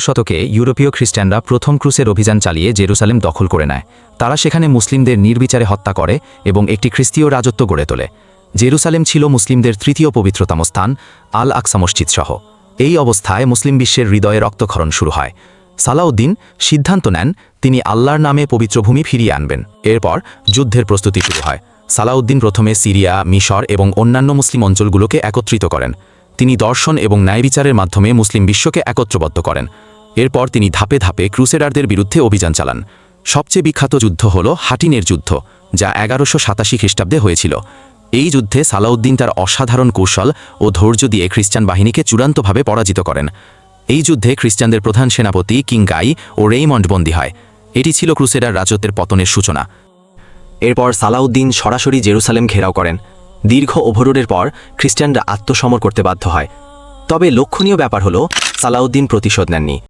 শতকে ইউরোপীয় খ্রিস্টানরা প্রথম ক্রুসের অভিযান চালিয়ে জেরুসালেম দখল করে নেয়। তারা সেখানে মুসলিমদের নির্বিচারে হত্যা করে এবং একটি খ্রিস্টীয় রাজত্ব গড়ে তোলে। জেরুসালেম ছিল মুসলিমদের তৃতীয় পবিত্রতম স্থান, আল আকসা মসজিদ সহ। এই অবস্থায় মুসলিম বিশ্বের হৃদয়ে রক্তক্ষরণ শুরু হয়। সালাউদ্দিন সিদ্ধান্ত নেন তিনি আল্লাহর নামে পবিত্র ভূমি ফিরিয়ে আনবেন। এরপর যুদ্ধের প্রস্তুতি শুরু হয়। সালাউদ্দিন প্রথমে সিরিয়া, মিশর এবং অন্যান্য মুসলিম অঞ্চলগুলোকে একত্রিত করেন। তিনি দর্শন এবং ন্যায়বিচারের মাধ্যমে মুসলিম বিশ্বকে একত্রবদ্ধ করেন। এরপর তিনি ধাপে ধাপে ক্রুসেডারদের বিরুদ্ধে অভিযান চালান। সবচেয়ে বিখ্যাত যুদ্ধ হল হাটিনের যুদ্ধ, যা 1187 খ্রিস্টাব্দে হয়েছিল। এই যুদ্ধে সালাউদ্দিন তার অসাধারণ কৌশল ও ধৈর্য দিয়ে খ্রিস্টান বাহিনীকে চূড়ান্তভাবে পরাজিত করেন। এই যুদ্ধে খ্রিস্টানদের প্রধান সেনাপতি কিং গাই ও রেইমন্ড বন্দী হয়। এটি ছিল ক্রুসেডার রাজত্বের পতনের সূচনা। এরপর সালাউদ্দিন সরাসরি জেরুসালেম ঘেরাও করেন। দীর্ঘ অবরোধের পর খ্রিস্টানরা আত্মসমর করতে বাধ্য হয়। তবে লক্ষণীয় ব্যাপার হল সালাউদ্দিন প্রতিশোধ নেননি।